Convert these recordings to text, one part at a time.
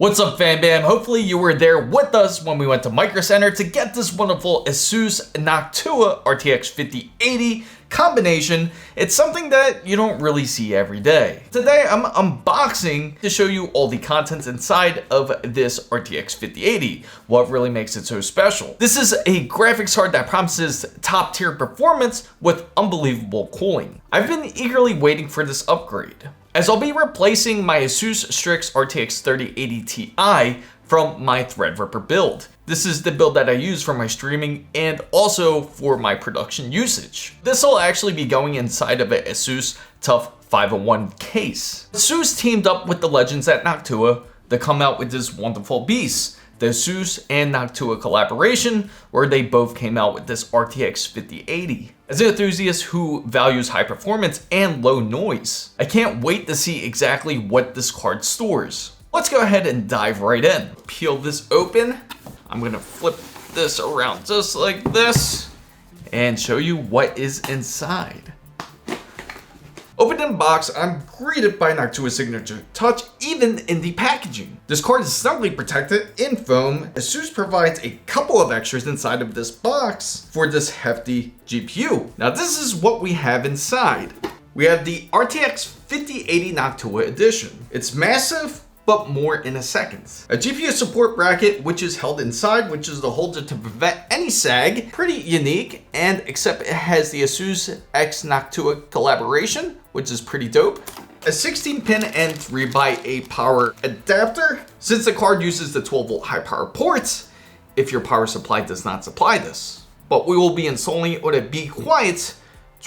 What's up, fam bam? Hopefully you were there with us when we went to Micro Center to get this wonderful ASUS Noctua RTX 5080 combination. It's something that you don't really see every day. Today I'm unboxing to show you all the contents inside of this RTX 5080, what really makes it so special. This is a graphics card that promises top tier performance with unbelievable cooling. I've been eagerly waiting for this upgrade, as I'll be replacing my ASUS Strix RTX 3080 Ti from my Threadripper build. This is the build that I use for my streaming and also for my production usage. This will actually be going inside of an ASUS TUF 501 case. ASUS teamed up with the legends at Noctua to come out with this wonderful beast, the ASUS and Noctua collaboration, where they both came out with this RTX 5080. As an enthusiast who values high performance and low noise, I can't wait to see exactly what this card stores. Let's go ahead and dive right in. Peel this open. I'm gonna flip this around just like this and show you what is inside. Opened in box, I'm greeted by Noctua's signature touch, even in the packaging. This card is snugly protected in foam. ASUS provides a couple of extras inside of this box for this hefty GPU. Now this is what we have inside. We have the RTX 5080 Noctua edition. It's massive, but more in a second. A GPU support bracket, which is held inside, which is the holder to prevent any sag. Pretty unique, and except it has the ASUS X Noctua collaboration, which is pretty dope. A 16-pin and 3x8 power adapter. Since the card uses the 12-volt high power ports, if your power supply does not supply this. But we will be installing it with a Be Quiet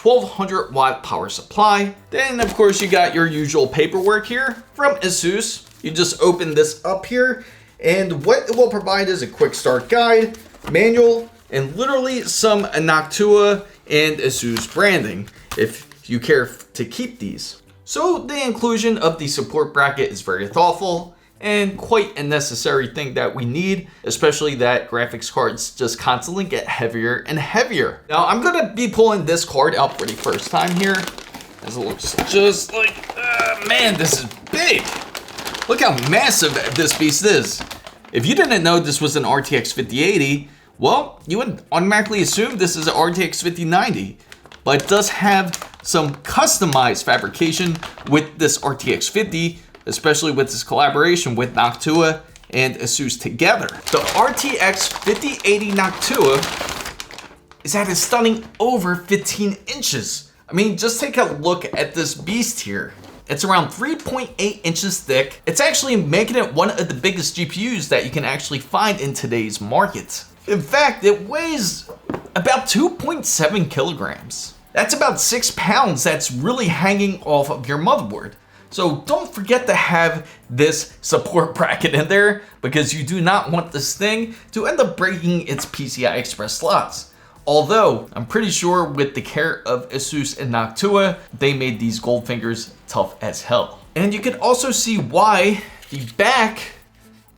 1200 watt power supply. Then of course you got your usual paperwork here from ASUS. You just open this up here, and what it will provide is a quick start guide, manual, and literally some Noctua and ASUS branding, if you care to keep these. So the inclusion of the support bracket is very thoughtful and quite a necessary thing that we need, especially that graphics cards just constantly get heavier and heavier. Now I'm gonna be pulling this card out for the first time here, as it looks just like, man, this is big. Look how massive this beast is. If you didn't know this was an RTX 5080, well, you would automatically assume this is an RTX 5090, but it does have some customized fabrication with this RTX 50, especially with this collaboration with Noctua and ASUS together. The RTX 5080 Noctua is at a stunning over 15 inches. I mean, just take a look at this beast here. It's around 3.8 inches thick. It's actually making it one of the biggest GPUs that you can actually find in today's market. In fact, it weighs about 2.7 kilograms. That's about 6 pounds that's really hanging off of your motherboard. So don't forget to have this support bracket in there, because you do not want this thing to end up breaking its PCI Express slots. Although, I'm pretty sure with the care of ASUS and Noctua, they made these gold fingers tough as hell. And you can also see why the back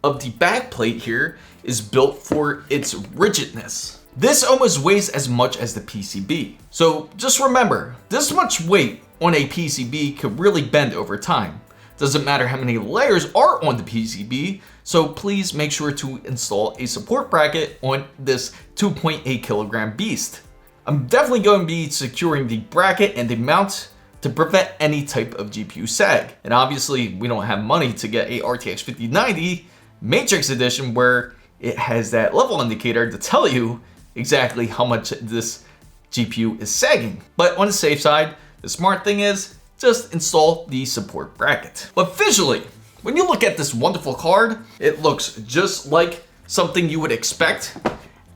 of the backplate here is built for its rigidness. This almost weighs as much as the PCB. So just remember, this much weight on a PCB could really bend over time. Doesn't matter how many layers are on the PCB, so please make sure to install a support bracket on this 2.8 kilogram beast. I'm definitely going to be securing the bracket and the mount to prevent any type of GPU sag. And obviously we don't have money to get a RTX 5090 Matrix Edition where it has that level indicator to tell you exactly how much this GPU is sagging. But on the safe side, the smart thing is just install the support bracket. But visually, when you look at this wonderful card, it looks just like something you would expect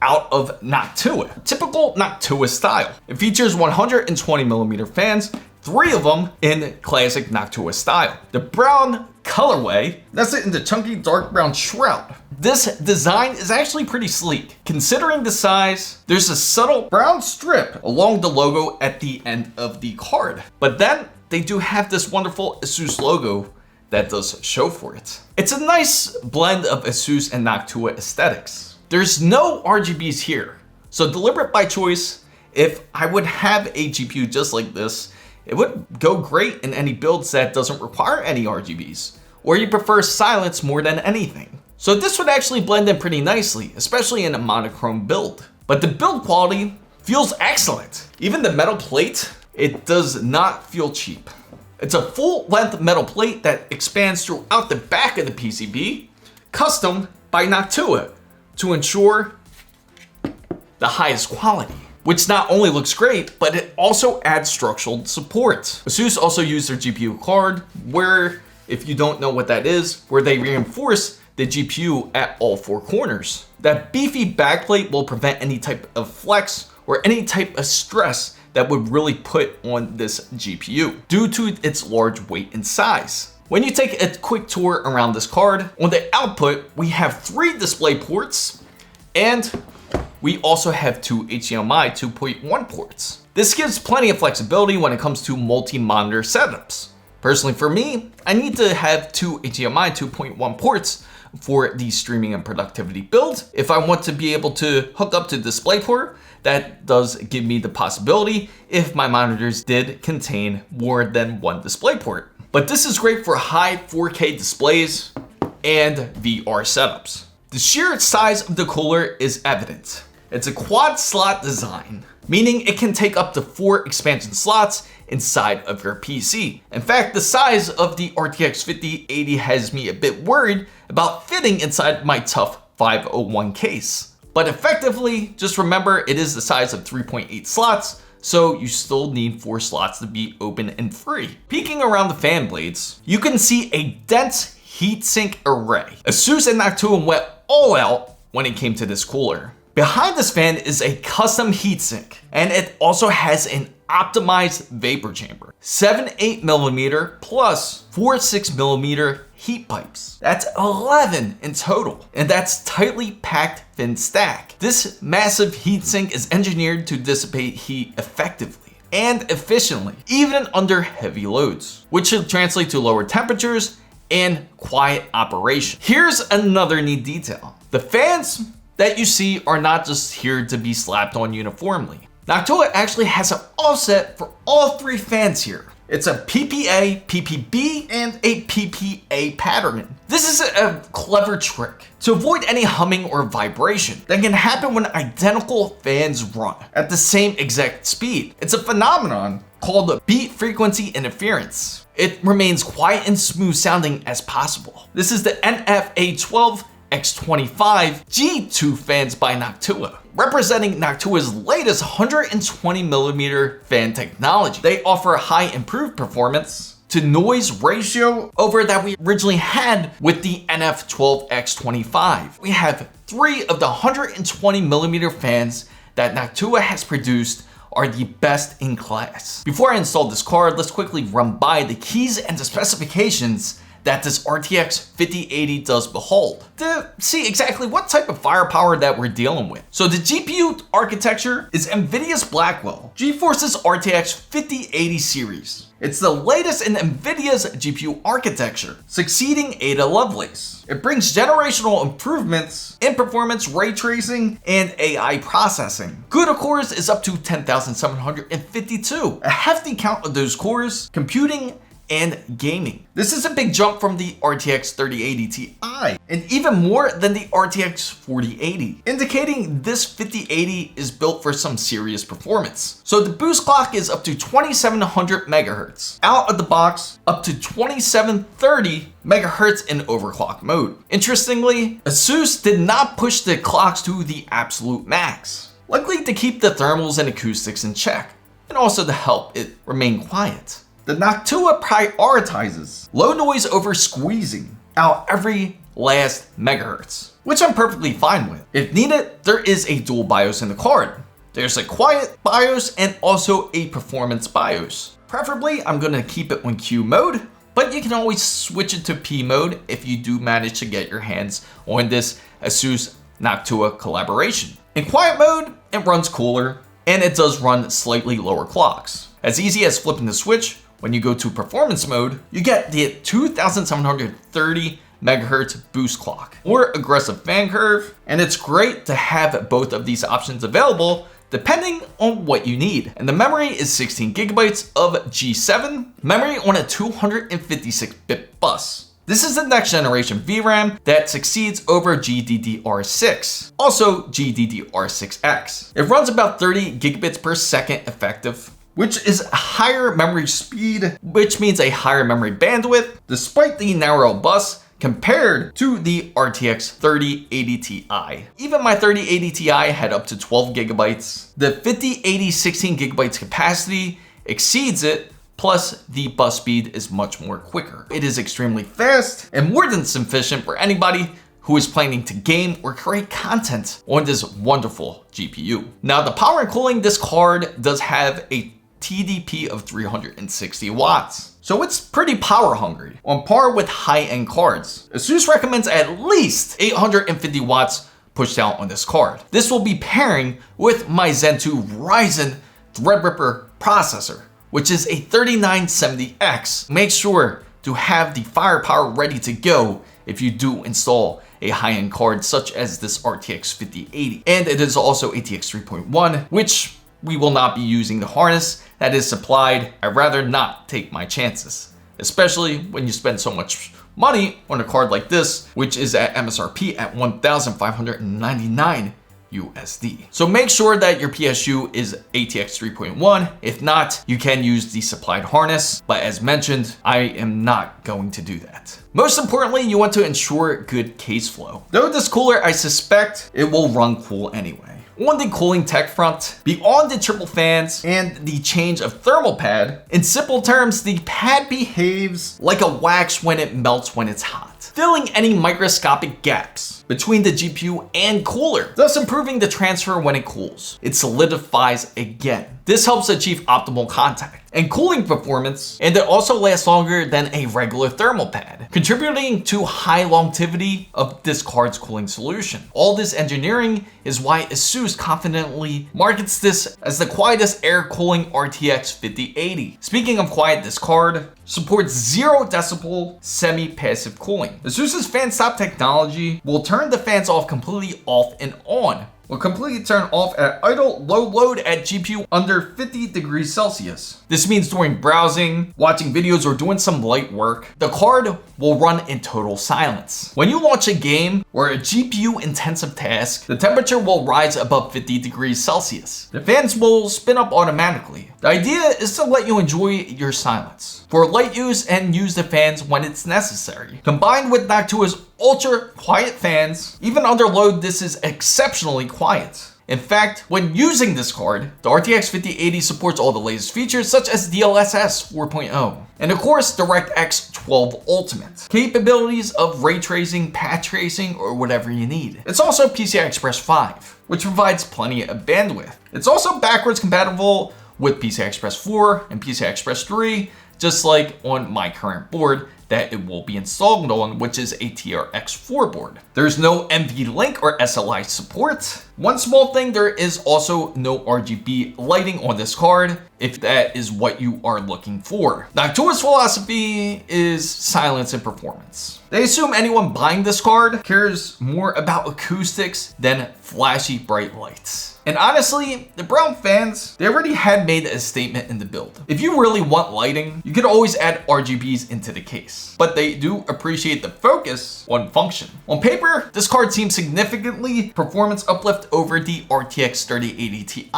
out of Noctua. Typical Noctua style. It features 120mm fans, 3 of them in classic Noctua style. The brown colorway, that's it in the chunky dark brown shroud. This design is actually pretty sleek. Considering the size, there's a subtle brown strip along the logo at the end of the card. But then they do have this wonderful ASUS logo that does show for it. It's a nice blend of ASUS and Noctua aesthetics. There's no RGBs here, so deliberate by choice. If I would have a GPU just like this, it would go great in any builds that doesn't require any RGBs. or you prefer silence more than anything. So this would actually blend in pretty nicely, especially in a monochrome build. But the build quality feels excellent. Even the metal plate, it does not feel cheap. It's a full-length metal plate that expands throughout the back of the PCB, custom by Noctua to ensure the highest quality, which not only looks great, but it also adds structural support. ASUS also used their GPU card, where, if you don't know what that is, where they reinforce the GPU at all four corners. That beefy backplate will prevent any type of flex or any type of stress that would really put on this GPU due to its large weight and size. When you take a quick tour around this card, on the output, we have 3 display ports, and we also have 2 HDMI 2.1 ports. This gives plenty of flexibility when it comes to multi-monitor setups. Personally for me, I need to have 2 HDMI 2.1 ports for the streaming and productivity build. If I want to be able to hook up to DisplayPort, that does give me the possibility if my monitors did contain more than 1 DisplayPort. But this is great for high 4K displays and VR setups. The sheer size of the cooler is evident. It's a quad slot design, meaning it can take up to 4 expansion slots inside of your PC. In fact, the size of the RTX 5080 has me a bit worried about fitting inside my tough 501 case. But effectively, just remember it is the size of 3.8 slots, so you still need 4 slots to be open and free. Peeking around the fan blades, you can see a dense heatsink array. ASUS and Noctua went all out when it came to this cooler. Behind this fan is a custom heatsink, and it also has an optimized vapor chamber. 7.8mm plus 4.6mm heat pipes. That's 11 in total, and that's tightly packed fin stack. This massive heatsink is engineered to dissipate heat effectively and efficiently, even under heavy loads, which should translate to lower temperatures and quiet operation. Here's another neat detail. The fans that you see are not just here to be slapped on uniformly. Noctua actually has an offset for all 3 fans here. It's a PPA, PPB, and a PPA pattern. This is a clever trick to avoid any humming or vibration that can happen when identical fans run at the same exact speed. It's a phenomenon called beat frequency interference. It remains quiet and smooth sounding as possible. This is the NFA12 X25 G2 fans by Noctua, representing Noctua's latest 120mm fan technology. They offer high improved performance to noise ratio over that we originally had with the NF12 X25. We have 3 of the 120mm fans that Noctua has produced are the best in class. Before I install this card, let's quickly run by the keys and the specifications that this RTX 5080 does behold to see exactly what type of firepower that we're dealing with. So the GPU architecture is NVIDIA's Blackwell, GeForce's RTX 5080 series. It's the latest in NVIDIA's GPU architecture, succeeding Ada Lovelace. It brings generational improvements in performance, ray tracing, and AI processing. CUDA cores is up to 10,752, a hefty count of those cores computing and gaming. This is a big jump from the RTX 3080 Ti, and even more than the RTX 4080, indicating this 5080 is built for some serious performance. So the boost clock is up to 2700 megahertz. Out of the box, up to 2730 megahertz in overclock mode. Interestingly, ASUS did not push the clocks to the absolute max, likely to keep the thermals and acoustics in check, and also to help it remain quiet. The Noctua prioritizes low noise over squeezing out every last megahertz, which I'm perfectly fine with. If needed, there is a dual BIOS in the card. There's a quiet BIOS and also a performance BIOS. Preferably, I'm going to keep it on Q mode, but you can always switch it to P mode if you do manage to get your hands on this ASUS Noctua collaboration. In quiet mode, it runs cooler, and it does run slightly lower clocks. As easy as flipping the switch, when you go to performance mode, you get the 2730 megahertz boost clock, or aggressive fan curve, and it's great to have both of these options available depending on what you need. And the memory is 16 gigabytes of G7 memory on a 256-bit bus. This is the next generation VRAM that succeeds over GDDR6, also GDDR6X. It runs about 30 gigabits per second effective, which is a higher memory speed, which means a higher memory bandwidth, despite the narrow bus, compared to the RTX 3080 Ti. Even my 3080 Ti had up to 12 gigabytes. The 5080 16 gigabytes capacity exceeds it, plus the bus speed is much more quicker. It is extremely fast and more than sufficient for anybody who is planning to game or create content on this wonderful GPU. Now, the power and cooling, this card does have a TDP of 360 watts. So it's pretty power hungry, on par with high-end cards. ASUS recommends at least 850 watts pushed out on this card. This will be pairing with my Zen 2 Ryzen Threadripper processor, which is a 3970X. Make sure to have the firepower ready to go if you do install a high-end card such as this RTX 5080. And it is also ATX 3.1, which we will not be using the harness that is supplied. I'd rather not take my chances, especially when you spend so much money on a card like this, which is at MSRP at $1,599 USD. So make sure that your PSU is ATX 3.1. If not, you can use the supplied harness, but as mentioned, I am not going to do that. Most importantly, you want to ensure good case flow. Though this cooler, I suspect it will run cool anyway. On the cooling tech front, beyond the triple fans and the change of thermal pad, in simple terms, the pad behaves like a wax when it melts when it's hot, filling any microscopic gaps between the GPU and cooler, thus improving the transfer when it cools. It solidifies again. This helps achieve optimal contact and cooling performance, and it also lasts longer than a regular thermal pad, contributing to high longevity of this card's cooling solution. All this engineering is why ASUS confidently markets this as the quietest air cooling RTX 5080. Speaking of quiet, this card supports 0 decibel semi-passive cooling. ASUS's fan stop technology will turn the fans off completely off and on, will completely turn off at idle low load at GPU under 50 degrees Celsius. This means during browsing, watching videos, or doing some light work, the card will run in total silence. When you launch a game or a GPU intensive task, the temperature will rise above 50 degrees Celsius. The fans will spin up automatically. The idea is to let you enjoy your silence for light use and use the fans when it's necessary. Combined with Noctua's ultra quiet fans, even under load, this is exceptionally quiet. In fact, when using this card, the RTX 5080 supports all the latest features such as DLSS 4.0 and of course DirectX 12 Ultimate, capabilities of ray tracing, path tracing, or whatever you need. It's also PCI Express 5, which provides plenty of bandwidth. It's also backwards compatible with PCI Express 4 and PCI Express 3, just like on my current board that it will be installed on, which is a TRX4 board. There's no NVLink or SLI support. One small thing, there is also no RGB lighting on this card, if that is what you are looking for. Noctua's philosophy is silence and performance. They assume anyone buying this card cares more about acoustics than flashy bright lights. And honestly, the Brown fans, they already had made a statement in the build. If you really want lighting, you could always add RGBs into the case, but they do appreciate the focus on function. On paper, this card seems significantly performance uplift over the RTX 3080 Ti,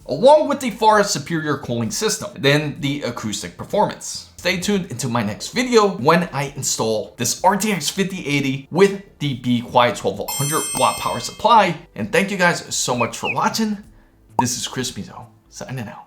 along with the far superior cooling system than the acoustic performance. Stay tuned into my next video when I install this RTX 5080 with the Be Quiet 1200 watt power supply. And thank you guys so much for watching. This is Chris Mizo, signing out.